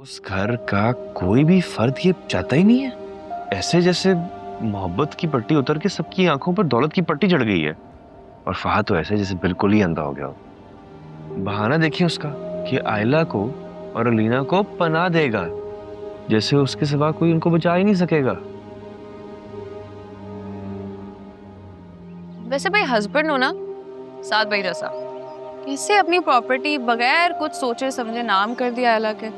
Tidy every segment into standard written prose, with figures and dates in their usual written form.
उस घर का कोई भी फर्द ये चाहता ही नहीं है। ऐसे जैसे मोहब्बत की पट्टी उतर के सबकी आंखों पर दौलत की पट्टी चढ़ गई है। और फहद तो ऐसे जैसे बिल्कुल ही अंधा हो गया हो। बहाना देखिए उसका कि आयला को और अलीना को पनाह देगा, जैसे उसके सिवा कोई उनको बचा ही नहीं सकेगा। वैसे भाई हस्बैंड हो ना, साथ भाई रसा कैसे अपनी प्रॉपर्टी बगैर कुछ सोचे समझे नाम कर दिया आयला के।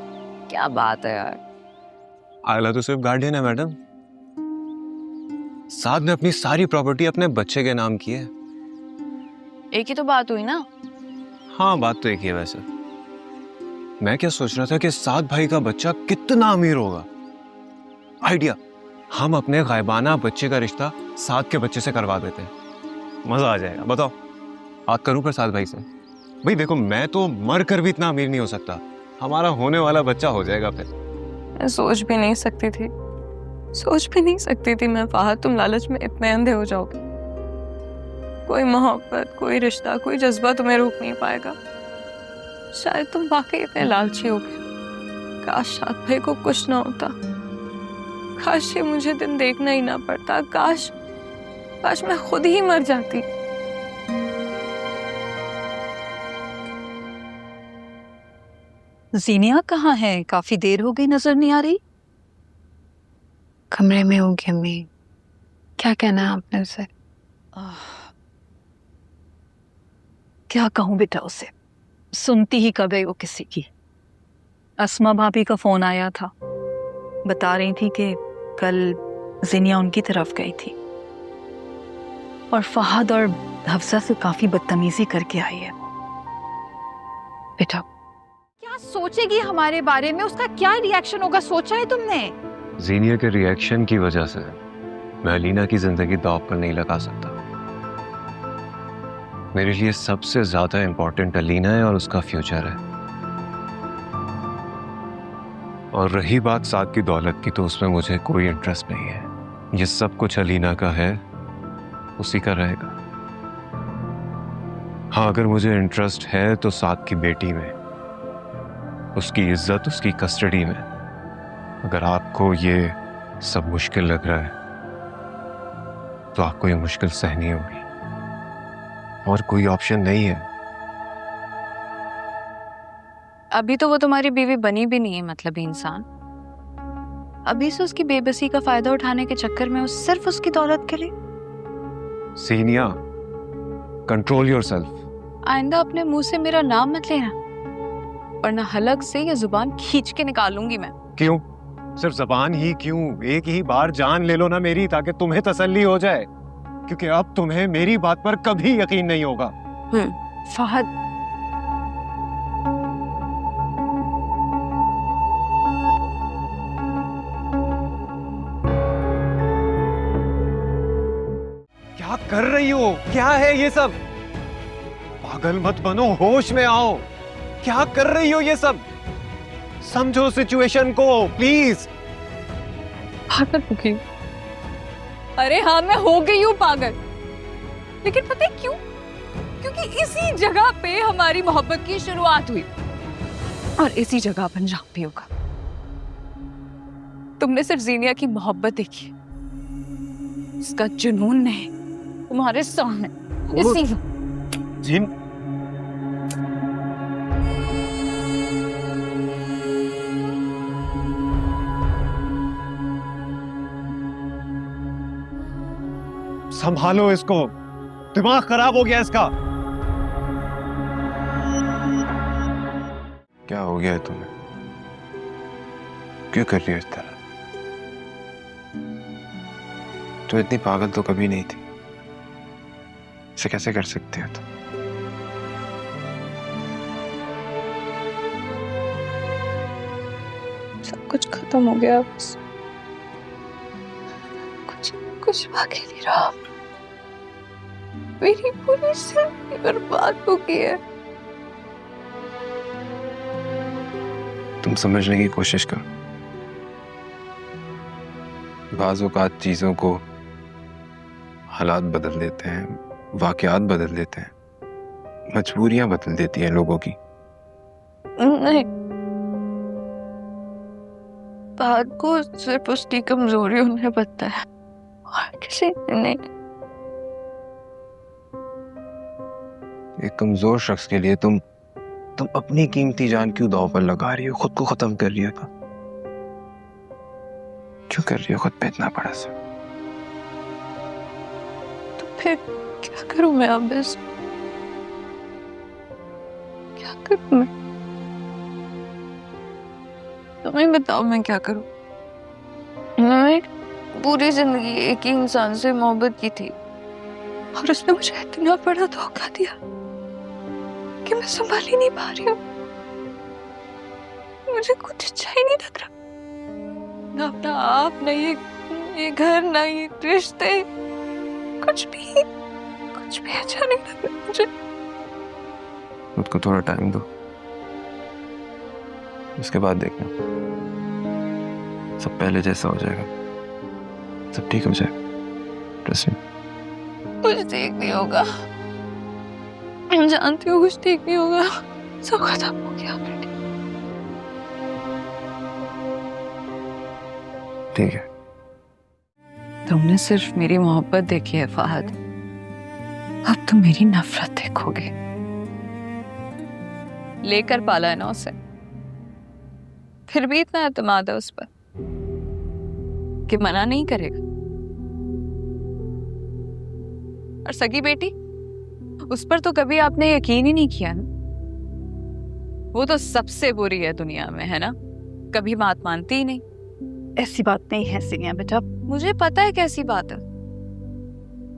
क्या बात है यार। आयला तो सिर्फ गार्डियन है मैडम। साद ने अपनी सारी प्रॉपर्टी अपने बच्चे के नाम की है। एक ही तो बात हुई ना। हाँ, बात तो एक ही है। वैसे मैं क्या सोच रहा था कि साद भाई का बच्चा कितना अमीर होगा। आइडिया, हम अपने गायबाना बच्चे का रिश्ता साद के बच्चे से करवा देते हैं, मजा आ जाएगा। बताओ, बात करूं पर साद भाई से? भाई देखो, मैं तो मर कर भी इतना अमीर नहीं हो सकता, हमारा होने वाला बच्चा हो जाएगा फिर। मैं सोच भी नहीं सकती थी, सोच भी नहीं सकती थी मैं फहद तुम लालच में इतने अंधे हो जाओगे। कोई मोहब्बत, कोई रिश्ता, कोई जज्बा तुम्हें रोक नहीं पाएगा। शायद तुम वाकई इतने लालची हो गए। काश साद भाई को कुछ ना होता, काश ये मुझे दिन देखना ही ना पड़ता, काश काश मैं खुद ही मर जाती। जीनिया कहाँ है? काफी देर हो गई, नजर नहीं आ रही। कमरे में होगी अम्मी। क्या कहना है आपने उसे? क्या कहूँ बेटा उसे, सुनती ही कब है वो किसी की। अस्मा भाभी का फोन आया था, बता रही थी कि कल जीनिया उनकी तरफ गई थी और फहद और हफ्सा से काफी बदतमीजी करके आई है। बेटा क्या सोचेगी हमारे बारे में, उसका क्या रिएक्शन होगा, सोचा है तुमने? जीनिया के रिएक्शन की वजह से मैं अलीना की जिंदगी दांव पर नहीं लगा सकता। मेरे लिए सबसे ज्यादा इंपॉर्टेंट अलीना है और उसका फ्यूचर है। और रही बात साद की दौलत की, तो उसमें मुझे कोई इंटरेस्ट नहीं है। ये सब कुछ अलीना का है, उसी का रहेगा। हाँ, अगर मुझे इंटरेस्ट है तो साद की बेटी में, उसकी इज्जत, उसकी कस्टडी में। अगर आपको ये सब मुश्किल लग रहा है तो आपको ये मुश्किल सहनी होगी, और कोई ऑप्शन नहीं है। अभी तो वो तुम्हारी बीवी बनी भी नहीं है, मतलब इंसान। अभी से उसकी बेबसी का फायदा उठाने के चक्कर में सिर्फ उसकी दौलत के लिए। सीनिया, कंट्रोल योरसेल्फ। आइंदा अपने मुंह से मेरा नाम मत लेना, वरना हलक से ये जुबान खींच के निकालूंगी मैं। क्यों? सिर्फ जबान ही क्यों, एक ही बार जान ले लो ना मेरी, ताकि तुम्हें तसल्ली हो जाए, क्योंकि अब तुम्हें मेरी बात पर कभी यकीन नहीं होगा। फहद, क्या कर रही हो? क्या है ये सब? पागल मत बनो, होश में आओ। क्या कर रही हो ये सब? समझो सिचुएशन को प्लीज। पागल हो गई? अरे हाँ, मैं हो गई हूँ पागल, लेकिन पता है क्यों? क्योंकि इसी जगह पे हमारी मोहब्बत की शुरुआत हुई और इसी जगह पर अंजाम भी होगा। तुमने सिर्फ जीनिया की मोहब्बत देखी, उसका जुनून नहीं, तुम्हारे सामने इसी जिन संभालो इसको, दिमाग खराब हो गया इसका। क्या हो गया है तुम्हें? क्यों कर रही हो इस तरह? तो इतनी पागल तो कभी नहीं थी, इसे कैसे कर सकते हो तुम? सब कुछ खत्म हो गया, बस कुछ बाकी नहीं रहा। मेरी पूरी जिंदगी बर्बाद हो गई है। तुम समझने की कोशिश करो। बाज़ औक़ात चीजों को हालात बदल देते हैं, वाक़यात बदल देते हैं, मजबूरियां बदल देती हैं लोगों की। नहीं, बात को सिर्फ उसकी कमजोरियों ने बताया और किसी ने नहीं। एक कमजोर शख्स के लिए तुम अपनी कीमती जान क्यों दांव पर लगा रही हो? खुद को खत्म कर रही हो? क्यों कर रही हो खुद पे इतना बड़ा सा? तो फिर क्या करूं मैं अब? बस क्या करूं मैं? तुम्हें बताओ मैं क्या करूं? मैंने पूरी जिंदगी एक ही इंसान से मोहब्बत की थी और उसने मुझे इतना बड़ा धोखा दिया कि मैं संभाल ही नहीं पा रही हूँ। मुझे कुछ अच्छा ही नहीं लग रहा, ना अपना आप, ना ये घर, ना ये रिश्ते, कुछ भी अच्छा नहीं लग रहा मुझे। खुद को थोड़ा टाइम दो, उसके बाद देखना सब पहले जैसा हो जाएगा, सब ठीक हो जाएगा। Trust me. कुछ ठीक नहीं होगा, मैं जानती हूँ कुछ ठीक नहीं होगा। सब खत्म हो गया ऑलरेडी। ठीक है। तुमने सिर्फ मेरी मोहब्बत देखी है फहद, अब तुम मेरी नफरत देखोगे। लेकर पाला है ना उसे, फिर भी इतना एतमाद है उस पर कि मना नहीं करेगा। और सगी बेटी, उस पर तो कभी आपने यकीन ही नहीं किया ना। वो तो सबसे बुरी है दुनिया में, है ना? कभी बात मानती ही नहीं। ऐसी बात नहीं है सिनिया बेटा। मुझे पता है कैसी बात है।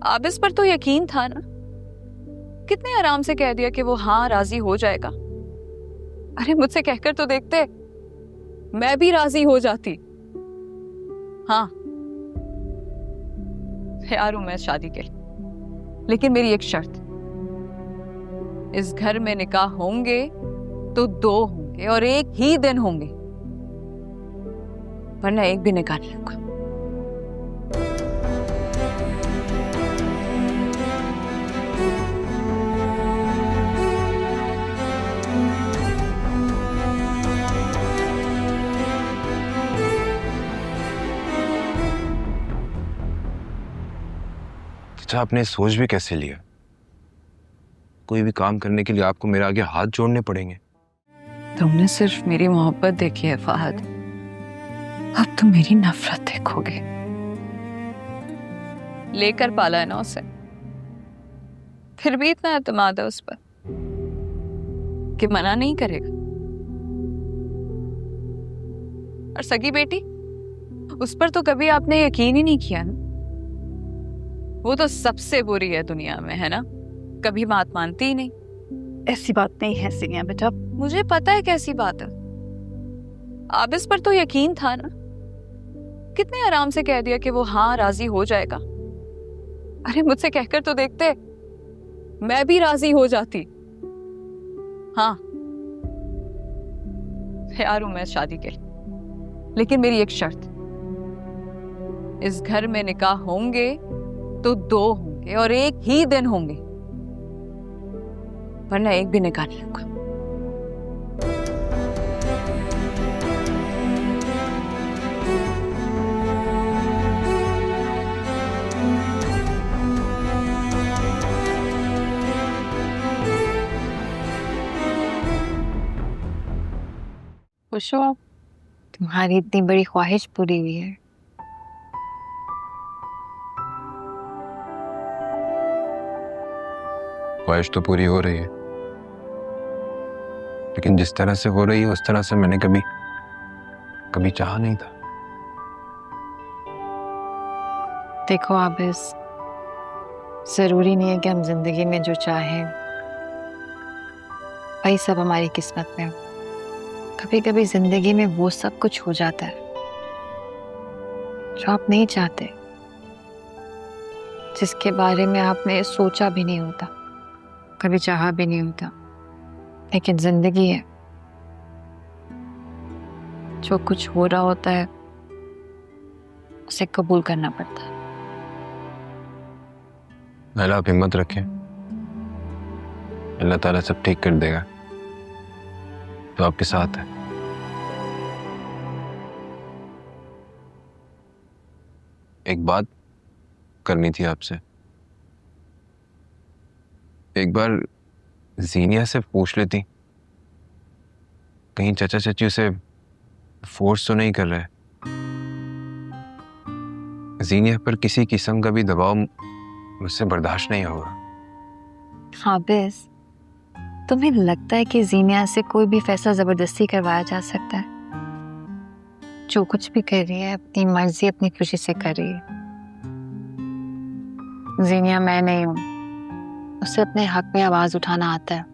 आबिस पर तो यकीन था ना, कितने आराम से कह दिया कि वो हाँ राजी हो जाएगा। अरे मुझसे कहकर तो देखते, मैं भी राजी हो जाती। हाँ तैयार हूं मैं शादी के लिए, लेकिन मेरी एक शर्त, इस घर में निकाह होंगे तो 2 होंगे और एक ही दिन होंगे, वरना एक भी निकाह नहीं होगा। अच्छा, आपने सोच भी कैसे लिया? कोई भी काम करने के लिए आपको मेरे आगे हाथ जोड़ने पड़ेंगे? तुमने सिर्फ मेरी मोहब्बत देखी है फहद, अब तुम मेरी नफरत देखोगे। लेकर पाला है ना उसे, फिर भी इतना एतमाद है उस पर कि मना नहीं करेगा। और सगी बेटी, उस पर तो कभी आपने यकीन ही नहीं किया ना। वो तो सबसे बुरी है दुनिया में, है ना? कभी बात मानती ही नहीं। ऐसी बात नहीं है सिनिया बेटा। मुझे पता है कैसी बात है। आबिस पर तो यकीन था ना, कितने आराम से कह दिया कि वो हाँ राजी हो जाएगा। अरे मुझसे कहकर तो देखते, मैं भी राजी हो जाती। हाँ तैयार हूं मैं शादी के लिए, लेकिन मेरी एक शर्त, इस घर में निकाह होंगे तो 2 होंगे और एक ही दिन होंगे, वरना एक भी निकाह नहीं होगा। खुश हो आप? तुम्हारी इतनी बड़ी ख्वाहिश पूरी हुई है। ख्वाहिश तो पूरी हो रही है, लेकिन जिस तरह से हो रही है उस तरह से मैंने कभी चाहा नहीं था। देखो आबिस, जरूरी नहीं है कि हम जिंदगी में जो चाहें वही सब हमारी किस्मत में हो। कभी कभी जिंदगी में वो सब कुछ हो जाता है जो आप नहीं चाहते, जिसके बारे में आपने सोचा भी नहीं होता, कभी चाहा भी नहीं होता, लेकिन जिंदगी है, जो कुछ हो रहा होता है उसे कबूल करना पड़ता है। नाइला, आप हिम्मत रखें, अल्लाह ताला सब ठीक कर देगा, तो आपके साथ है। एक बात करनी थी आपसे। एक बार जीनिया से पूछ लेती, कहीं चाचा चाची उसे फोर्स तो नहीं कर रहे। जीनिया पर किसी किस्म का भी दबाव मुझसे बर्दाश्त नहीं होगा। हाबिस, तुम्हें लगता है कि जीनिया से कोई भी फैसला जबरदस्ती करवाया जा सकता है? जो कुछ भी कर रही है अपनी मर्जी अपनी खुशी से कर रही है। जीनिया मैं नहीं हूं, उसे अपने हक में आवाज उठाना आता है।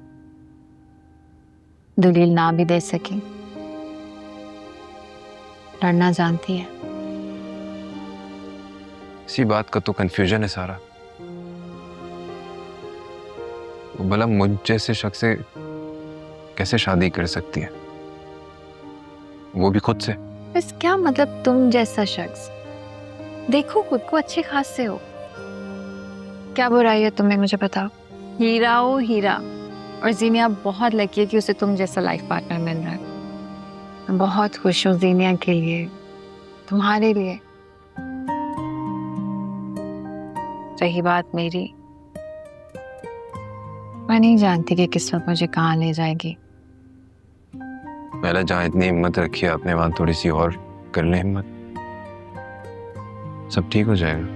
दलील ना भी दे सके, लड़ना जानती है। इसी बात का तो कंफ्यूजन है सारा। वो भला मुझ जैसे शख्स से कैसे शादी कर सकती है, वो भी खुद से। बस क्या मतलब तुम जैसा शख्स? देखो खुद को अच्छे खास से हो। क्या बुराई है तुम्हें, मुझे बताओ। हीरा हो हीरा, और जीनिया बहुत लकी है कि उसे तुम जैसा लाइफ पार्टनर मिल रहा है। मैं बहुत खुश हूँ जीनिया के लिए, तुम्हारे लिए। रही बात मेरी, मैं नहीं जानती कि किस्मत मुझे कहाँ ले जाएगी। पहले जहाँ इतनी हिम्मत रखी है आपने, वहां थोड़ी सी और कर ले हिम्मत, सब ठीक हो जाएगा।